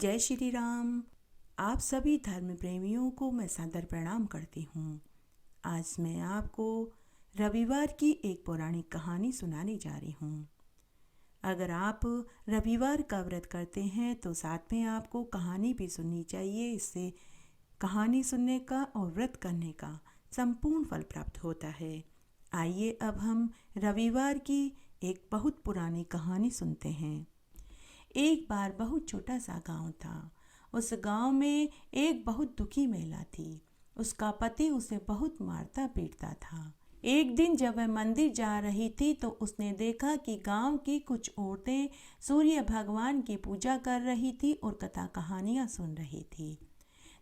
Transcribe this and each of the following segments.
जय श्री राम। आप सभी धर्म प्रेमियों को मैं सादर प्रणाम करती हूँ। आज मैं आपको रविवार की एक पौराणिक कहानी सुनाने जा रही हूँ। अगर आप रविवार का व्रत करते हैं तो साथ में आपको कहानी भी सुननी चाहिए। इससे कहानी सुनने का और व्रत करने का संपूर्ण फल प्राप्त होता है। आइए अब हम रविवार की एक बहुत पुरानी कहानी सुनते हैं। एक बार बहुत छोटा सा गांव था। उस गांव में एक बहुत दुखी महिला थी। उसका पति उसे बहुत मारता पीटता था। एक दिन जब वह मंदिर जा रही थी तो उसने देखा कि गांव की कुछ औरतें सूर्य भगवान की पूजा कर रही थी और कथा कहानियां सुन रही थी।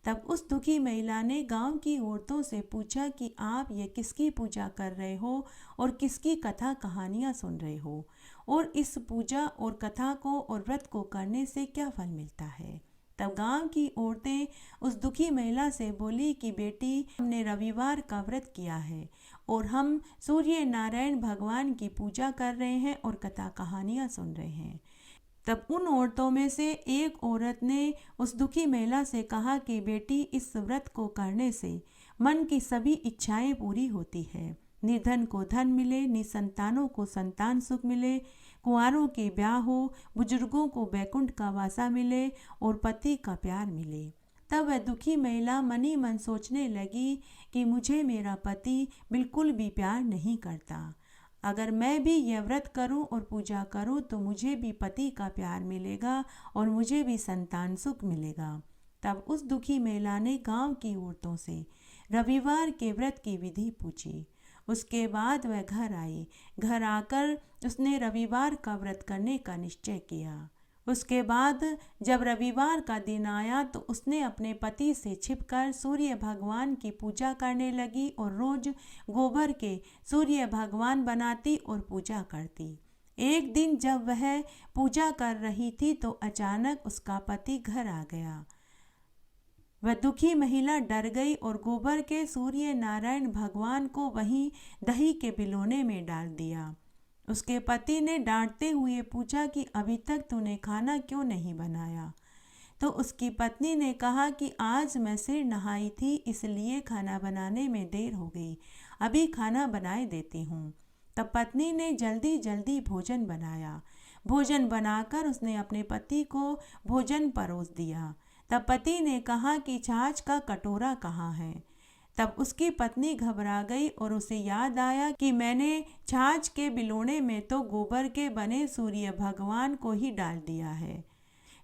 तब उस दुखी महिला ने गांव की औरतों से पूछा कि आप ये किसकी पूजा कर रहे हो और किसकी कथा कहानियां सुन रहे हो, और इस पूजा और कथा को और व्रत को करने से क्या फल मिलता है। तब गांव की औरतें उस दुखी महिला से बोली कि बेटी, हमने रविवार का व्रत किया है और हम सूर्य नारायण भगवान की पूजा कर रहे हैं और कथा कहानियां सुन रहे हैं। तब उन औरतों में से एक औरत ने उस दुखी महिला से कहा कि बेटी, इस व्रत को करने से मन की सभी इच्छाएं पूरी होती है। निर्धन को धन मिले, निसंतानों को संतान सुख मिले, कुंवारों के ब्याह हो, बुजुर्गों को बैकुंठ का वासा मिले और पति का प्यार मिले। तब वह दुखी महिला मनी मन सोचने लगी कि मुझे मेरा पति बिल्कुल भी प्यार नहीं करता। अगर मैं भी यह व्रत करूं और पूजा करूं तो मुझे भी पति का प्यार मिलेगा और मुझे भी संतान सुख मिलेगा। तब उस दुखी महिला ने गांव की औरतों से रविवार के व्रत की विधि पूछी। उसके बाद वह घर आई। घर आकर उसने रविवार का व्रत करने का निश्चय किया। उसके बाद जब रविवार का दिन आया तो उसने अपने पति से छिपकर सूर्य भगवान की पूजा करने लगी और रोज गोबर के सूर्य भगवान बनाती और पूजा करती। एक दिन जब वह पूजा कर रही थी तो अचानक उसका पति घर आ गया। वह दुखी महिला डर गई और गोबर के सूर्य नारायण भगवान को वहीं दही के बिलोने में डाल दिया। उसके पति ने डांटते हुए पूछा कि अभी तक तूने खाना क्यों नहीं बनाया। तो उसकी पत्नी ने कहा कि आज मैं सिर नहाई थी, इसलिए खाना बनाने में देर हो गई। अभी खाना बनाए देती हूँ। तब पत्नी ने जल्दी जल्दी भोजन बनाया। भोजन बनाकर उसने अपने पति को भोजन परोस दिया। तब पति ने कहा कि छाछ का कटोरा कहाँ है। तब उसकी पत्नी घबरा गई और उसे याद आया कि मैंने छाछ के बिलोने में तो गोबर के बने सूर्य भगवान को ही डाल दिया है।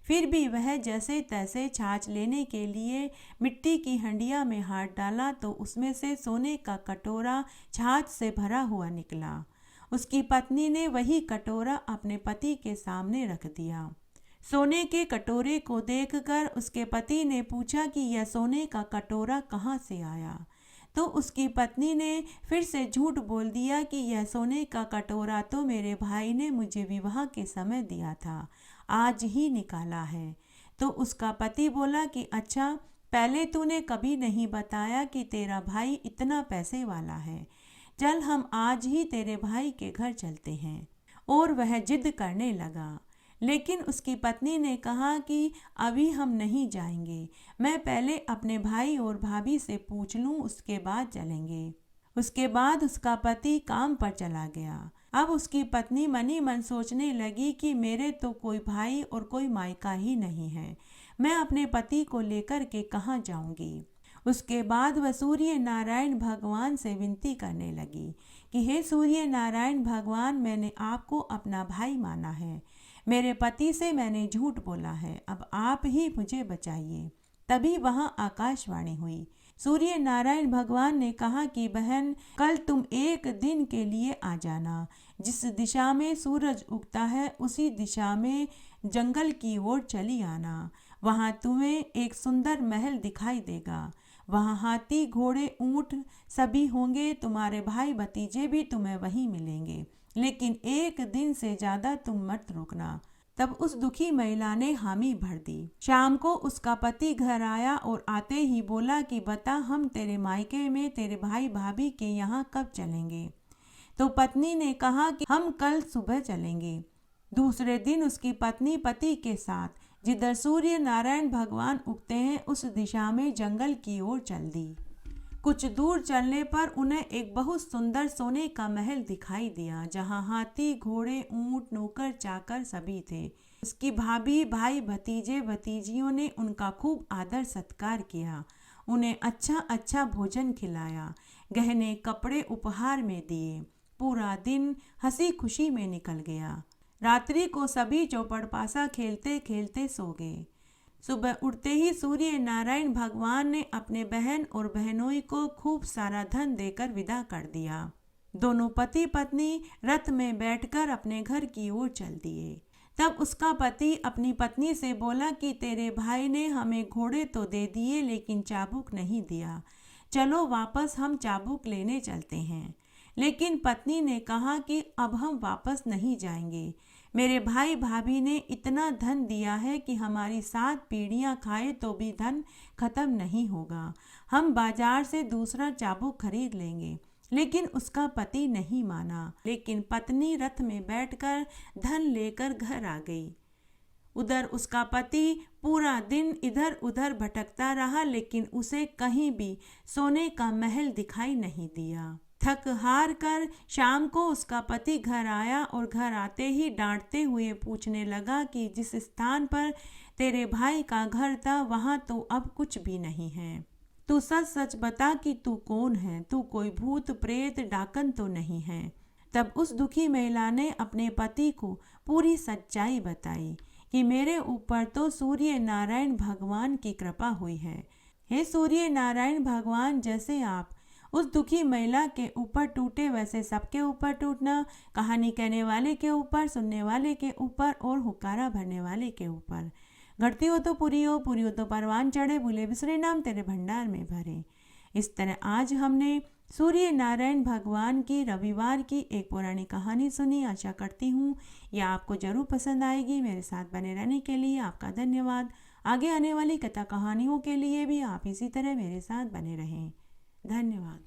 फिर भी वह जैसे तैसे छाछ लेने के लिए मिट्टी की हंडिया में हाथ डाला तो उसमें से सोने का कटोरा छाछ से भरा हुआ निकला। उसकी पत्नी ने वही कटोरा अपने पति के सामने रख दिया। सोने के कटोरे को देखकर उसके पति ने पूछा कि यह सोने का कटोरा कहाँ से आया। तो उसकी पत्नी ने फिर से झूठ बोल दिया कि यह सोने का कटोरा तो मेरे भाई ने मुझे विवाह के समय दिया था, आज ही निकाला है। तो उसका पति बोला कि अच्छा, पहले तूने कभी नहीं बताया कि तेरा भाई इतना पैसे वाला है। चल हम आज ही तेरे भाई के घर चलते हैं। और वह जिद करने लगा। लेकिन उसकी पत्नी ने कहा कि अभी हम नहीं जाएंगे, मैं पहले अपने भाई और भाभी से पूछ लूं, उसके बाद चलेंगे। उसके बाद उसका पति काम पर चला गया। अब उसकी पत्नी मनी मन सोचने लगी कि मेरे तो कोई भाई और कोई मायका ही नहीं है, मैं अपने पति को लेकर के कहाँ जाऊंगी। उसके बाद वह सूर्य नारायण भगवान से विनती करने लगी कि हे सूर्य नारायण भगवान, मैंने आपको अपना भाई माना है, मेरे पति से मैंने झूठ बोला है, अब आप ही मुझे बचाइए। तभी वहां आकाशवाणी हुई। सूर्य नारायण भगवान ने कहा कि बहन, कल तुम एक दिन के लिए आ जाना। जिस दिशा में सूरज उगता है उसी दिशा में जंगल की ओर चली आना। वहां तुम्हें एक सुंदर महल दिखाई देगा। वहां हाथी, घोड़े, ऊंट सभी होंगे। तुम्हारे भाई भतीजे भी तुम्हें वहीं मिलेंगे, लेकिन एक दिन से ज्यादा तुम मत रुकना। तब उस दुखी महिला ने हामी भर दी। शाम को उसका पति घर आया और आते ही बोला कि बता, हम तेरे मायके में तेरे भाई भाभी के यहाँ कब चलेंगे। तो पत्नी ने कहा कि हम कल सुबह चलेंगे। दूसरे दिन उसकी पत्नी पति के साथ जिधर सूर्य नारायण भगवान उगते हैं उस दिशा में जंगल की ओर चल दी। कुछ दूर चलने पर उन्हें एक बहुत सुंदर सोने का महल दिखाई दिया, जहां हाथी, घोड़े, ऊंट, नौकर, चाकर सभी थे। उसकी भाभी, भाई, भतीजे, भतीजियों ने उनका खूब आदर सत्कार किया, उन्हें अच्छा अच्छा भोजन खिलाया, गहने कपड़े उपहार में दिए। पूरा दिन हंसी खुशी में निकल गया। रात्रि को सभी चौपड़ खेलते खेलते सो गए। सुबह उठते ही सूर्य नारायण भगवान ने अपने बहन और बहनोई को खूब सारा धन देकर विदा कर दिया। दोनों पति पत्नी रथ में बैठकर अपने घर की ओर चल दिए। तब उसका पति अपनी पत्नी से बोला कि तेरे भाई ने हमें घोड़े तो दे दिए लेकिन चाबुक नहीं दिया, चलो वापस हम चाबुक लेने चलते हैं। लेकिन पत्नी ने कहा कि अब हम वापस नहीं जाएंगे। मेरे भाई भाभी ने इतना धन दिया है कि हमारी 7 पीढ़ियां खाए तो भी धन खत्म नहीं होगा। हम बाजार से दूसरा चाबुक खरीद लेंगे। लेकिन उसका पति नहीं माना। लेकिन पत्नी रथ में बैठकर धन लेकर घर आ गई। उधर उसका पति पूरा दिन इधर उधर भटकता रहा, लेकिन उसे कहीं भी सोने का महल दिखाई नहीं दिया। थक हार कर शाम को उसका पति घर आया और घर आते ही डांटते हुए पूछने लगा कि जिस स्थान पर तेरे भाई का घर था वहाँ तो अब कुछ भी नहीं है। तू सच सच बता कि तू कौन है, तू कोई भूत प्रेत डाकन तो नहीं है। तब उस दुखी महिला ने अपने पति को पूरी सच्चाई बताई कि मेरे ऊपर तो सूर्य नारायण भगवान की कृपा हुई है। हे सूर्य नारायण भगवान, जैसे आप उस दुखी महिला के ऊपर टूटे वैसे सबके ऊपर टूटना, कहानी कहने वाले के ऊपर, सुनने वाले के ऊपर और हुक्कारा भरने वाले के ऊपर। घटती हो तो पूरी हो तो परवान चढ़े, भूले बिसरे नाम तेरे भंडार में भरे। इस तरह आज हमने सूर्य नारायण भगवान की रविवार की एक पुरानी कहानी सुनी। आशा करती हूँ यह आपको जरूर पसंद आएगी। मेरे साथ बने रहने के लिए आपका धन्यवाद। आगे आने वाली कथा कहानियों के लिए भी आप इसी तरह मेरे साथ बने रहें। धन्यवाद।